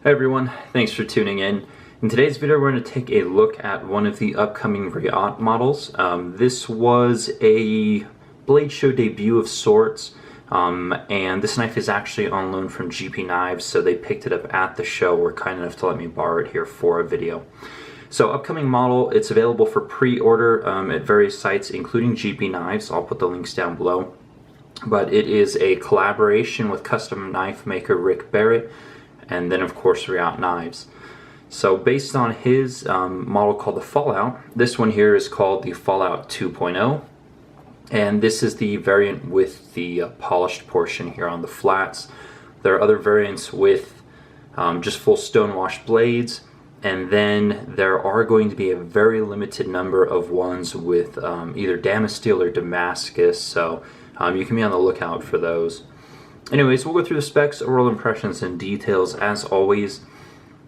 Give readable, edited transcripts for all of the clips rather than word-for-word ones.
Hi everyone, thanks for tuning in. In today's video we're going to take a look at one of the upcoming Reate models. This was a Blade Show debut of sorts, and this knife is actually on loan from GPKnives, so they picked it up at the show, were kind enough to let me borrow it here for a video. So upcoming model, it's available for pre-order at various sites including GPKnives. I'll put the links down below. But it is a collaboration with custom knife maker Rick Barrett, and then of course Reate Knives. So based on his model called the Fallout, this one here is called the Fallout 2.0, and this is the variant with the polished portion here on the flats. There are other variants with just full stonewashed blades, and then there are going to be a very limited number of ones with either Damasteel or Damascus, so you can be on the lookout for those. Anyways, we'll go through the specs, overall impressions, and details as always.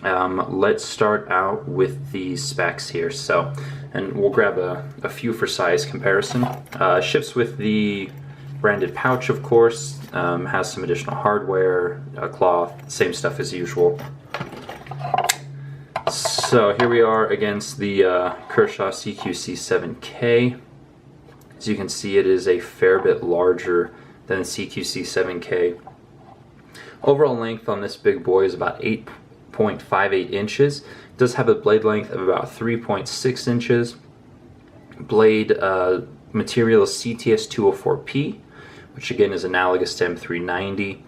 Let's start out with the specs here. So, and we'll grab a few for size comparison. Ships with the branded pouch, of course. Has some additional hardware, a cloth, same stuff as usual. So here we are against the Kershaw CQC7K. As you can see, it is a fair bit larger than the CQC7K. Overall length on this big boy is about 8.58 inches. It does have a blade length of about 3.6 inches. Blade material is CTS204P, which again is analogous to M390.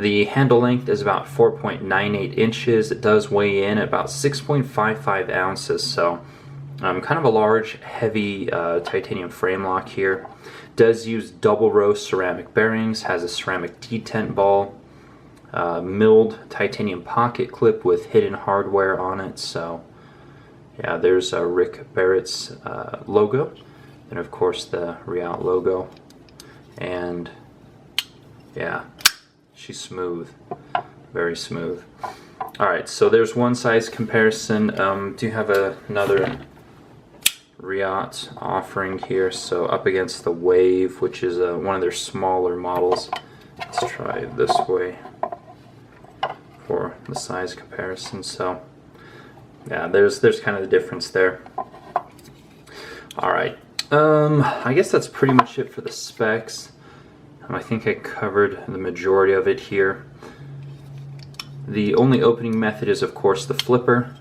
The handle length is about 4.98 inches. It does weigh in at about 6.55 ounces, so kind of a large, heavy titanium frame lock here. Does use double row ceramic bearings, has a ceramic detent ball, milled titanium pocket clip with hidden hardware on it. So yeah, there's Rick Barrett's logo, and of course the Reate logo, and yeah, she's smooth, very smooth. Alright, so there's one size comparison. Do you have another Reate offering here? So up against the Wave, which is one of their smaller models. Let's try it this way for the size comparison. So yeah, there's kind of the difference there. Alright, I guess that's pretty much it for the specs. I think I covered the majority of it here. The only opening method is of course the flipper.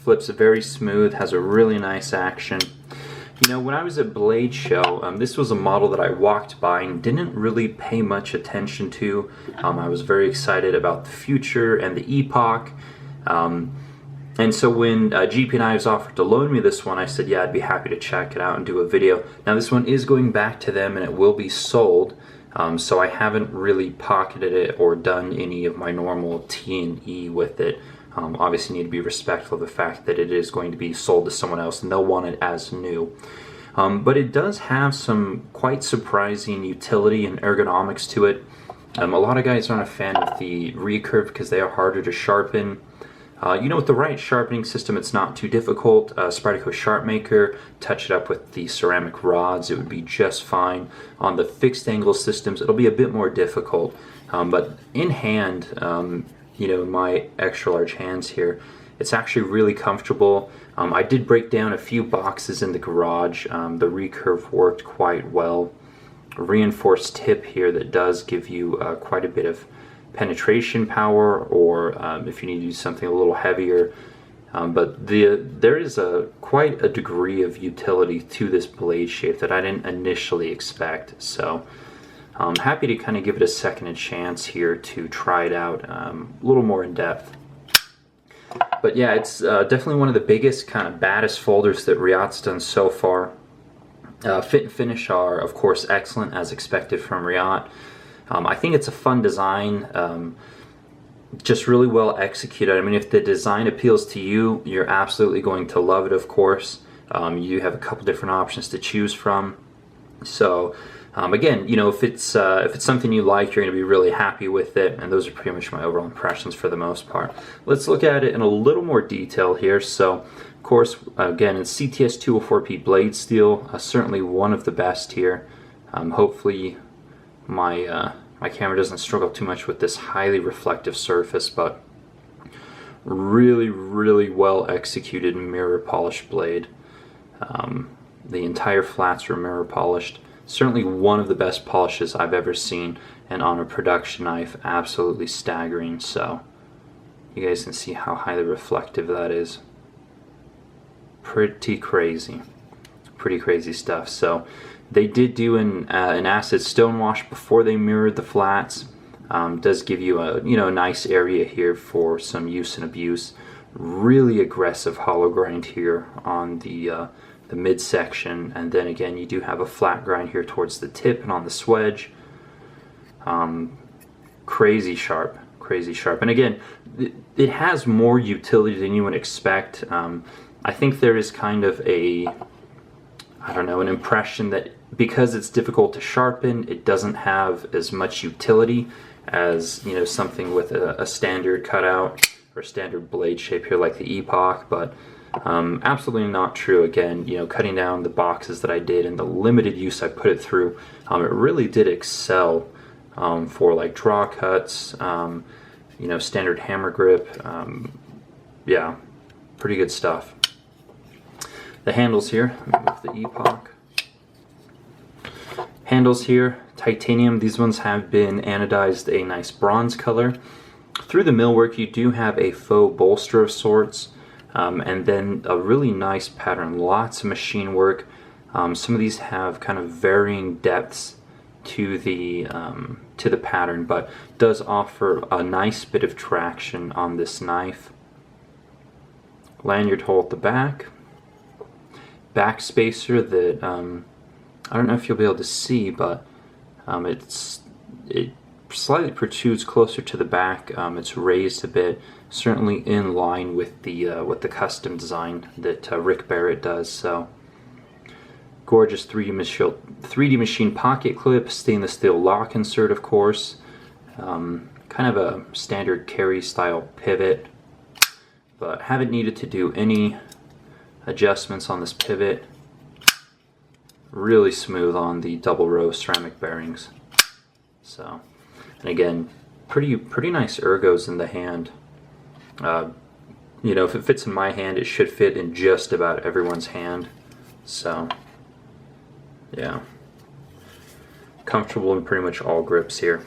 Flips very smooth, has a really nice action. You know, when I was at Blade Show, this was a model that I walked by and didn't really pay much attention to. I was very excited about the future and the epoch. And so when GPKnives offered to loan me this one, I said, yeah, I'd be happy to check it out and do a video. Now this one is going back to them and it will be sold. So I haven't really pocketed it or done any of my normal T&E with it. Obviously need to be respectful of the fact that it is going to be sold to someone else and they'll want it as new. But it does have some quite surprising utility and ergonomics to it. A lot of guys aren't a fan of the recurve because they are harder to sharpen. You know, with the right sharpening system, it's not too difficult. Spyderco Sharp Maker, touch it up with the ceramic rods, it would be just fine. On the fixed angle systems, it'll be a bit more difficult. But in hand, you know, my extra large hands here, it's actually really comfortable. I did break down a few boxes in the garage. The recurve worked quite well. A reinforced tip here that does give you quite a bit of penetration power, or if you need to do something a little heavier. But there is quite a degree of utility to this blade shape that I didn't initially expect. So I'm happy to kind of give it a second chance here to try it out a little more in depth. But yeah, it's definitely one of the biggest, kind of baddest folders that Reate's done so far. Fit and finish are, of course, excellent as expected from Reate. I think it's a fun design, just really well executed. I mean, if the design appeals to you, you're absolutely going to love it, of course. You have a couple different options to choose from. So again, you know, if it's something you like, you're going to be really happy with it, and those are pretty much my overall impressions for the most part. Let's look at it in a little more detail here. So, of course, again, it's CTS204P blade steel, certainly one of the best here. Hopefully, my my camera doesn't struggle too much with this highly reflective surface, but really well executed mirror polish blade. The entire flats were mirror polished. Certainly one of the best polishes I've ever seen, and on a production knife, absolutely staggering. So you guys can see how highly reflective that is. Pretty crazy stuff. So they did do an acid stone wash before they mirrored the flats. Does give you a a nice area here for some use and abuse. Really aggressive hollow grind here on the midsection, and then again you do have a flat grind here towards the tip and on the swedge. Crazy sharp, and again it has more utility than you would expect. I think there is kind of an impression that because it's difficult to sharpen, it doesn't have as much utility as something with a standard cutout or standard blade shape here like the Epoch, but absolutely not true. Again, cutting down the boxes that I did and the limited use I put it through, it really did excel for like draw cuts, standard hammer grip. Yeah, pretty good stuff. The handles here, with the Epoch. Handles here, titanium. These ones have been anodized a nice bronze color. Through the millwork, you do have a faux bolster of sorts, and then a really nice pattern. Lots of machine work. Some of these have kind of varying depths to the pattern, but does offer a nice bit of traction on this knife. Lanyard hole at the back. Back spacer that I don't know if you'll be able to see, but it slightly protrudes closer to the back. It's raised a bit, certainly in line with the custom design that Rick Barrett does. So gorgeous 3D machine pocket clip, stainless steel lock insert, of course. Kind of a standard carry style pivot, but haven't needed to do any adjustments on this pivot. Really smooth on the double row ceramic bearings. So, and again, pretty nice ergos in the hand. If it fits in my hand, it should fit in just about everyone's hand. So, yeah, comfortable in pretty much all grips here.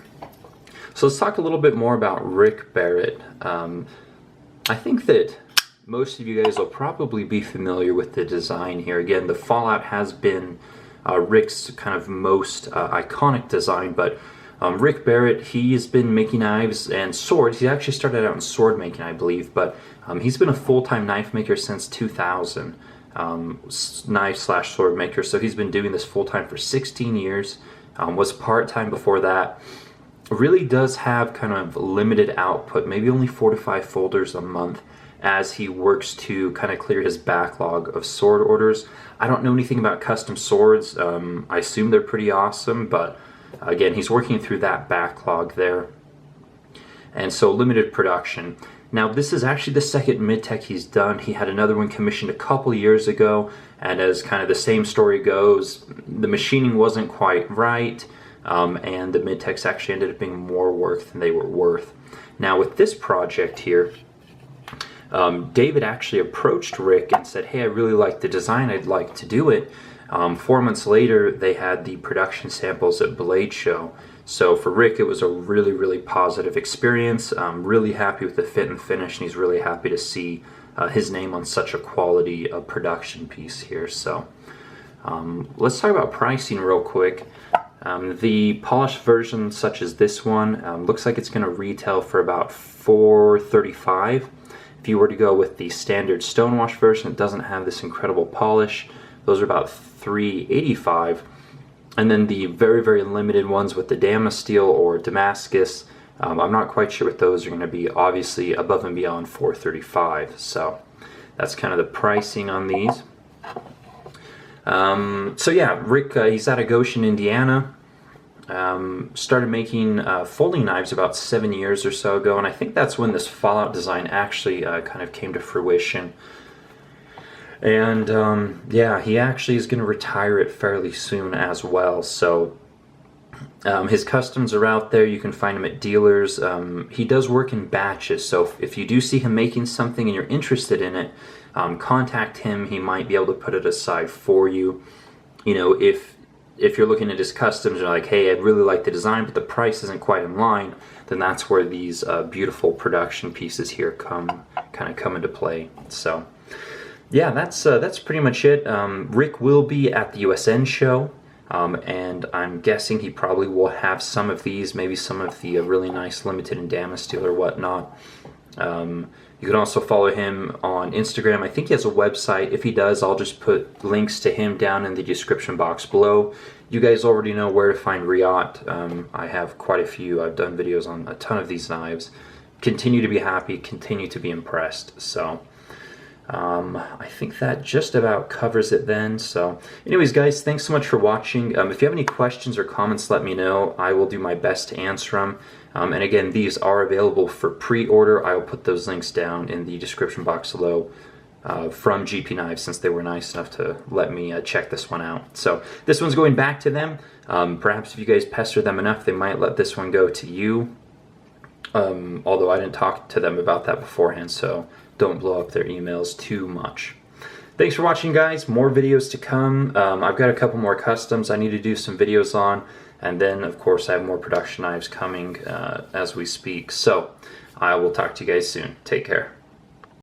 So let's talk a little bit more about Rick Barrett. I think that most of you guys will probably be familiar with the design here. Again, the Fallout has been Rick's kind of most iconic design, but Rick Barrett, he has been making knives and swords. He actually started out in sword making, I believe, but he's been a full-time knife maker since 2000, knife/sword maker, so he's been doing this full-time for 16 years, was part-time before that. Really does have kind of limited output, maybe only 4 to 5 folders a month, as he works to kind of clear his backlog of sword orders. I don't know anything about custom swords. I assume they're pretty awesome, but again, he's working through that backlog there. And so limited production. Now this is actually the second mid-tech he's done. He had another one commissioned a couple years ago, and as kind of the same story goes, the machining wasn't quite right, and the mid-techs actually ended up being more work than they were worth. Now with this project here, David actually approached Rick and said, hey, I really like the design, I'd like to do it. 4 months later, they had the production samples at Blade Show. So for Rick, it was a really positive experience. Really happy with the fit and finish, and he's really happy to see his name on such a quality production piece here. So let's talk about pricing real quick. The polished version, such as this one, looks like it's going to retail for about $435. If you were to go with the standard stonewash version, it doesn't have this incredible polish. Those are about $385. And then the very limited ones with the Damasteel or Damascus, I'm not quite sure what those are going to be. Obviously above and beyond $435. So that's kind of the pricing on these. So yeah, Rick, he's out of Goshen, Indiana. Started making folding knives about 7 years or so ago, and I think that's when this Fallout design actually kind of came to fruition. And yeah, he actually is going to retire it fairly soon as well. So His customs are out there. You can find him at dealers. He does work in batches, so if you do see him making something and you're interested in it, contact him. He might be able to put it aside for you. You know, if you're looking at his customs, you're like, hey, I'd really like the design, but the price isn't quite in line, then that's where these beautiful production pieces here kind of come into play. So, yeah, that's pretty much it. Rick will be at the USN show. And I'm guessing he probably will have some of these, maybe some of the really nice limited and damaged steel or whatnot. You can also follow him on Instagram. I think he has a website. If he does, I'll just put links to him down in the description box below. You guys already know where to find Reate. I have quite a few. I've done videos on a ton of these knives. Continue to be happy, continue to be impressed. So I think that just about covers it then. So anyways, guys, thanks so much for watching. If you have any questions or comments, let me know. I will do my best to answer them. And again, these are available for pre-order. I will put those links down in the description box below from GPKnives, since they were nice enough to let me check this one out. So this one's going back to them. Perhaps if you guys pester them enough, they might let this one go to you. Although I didn't talk to them about that beforehand, so don't blow up their emails too much. Thanks for watching, guys. More videos to come. I've got a couple more customs I need to do some videos on, and then of course I have more production knives coming as we speak. So I will talk to you guys soon. Take care.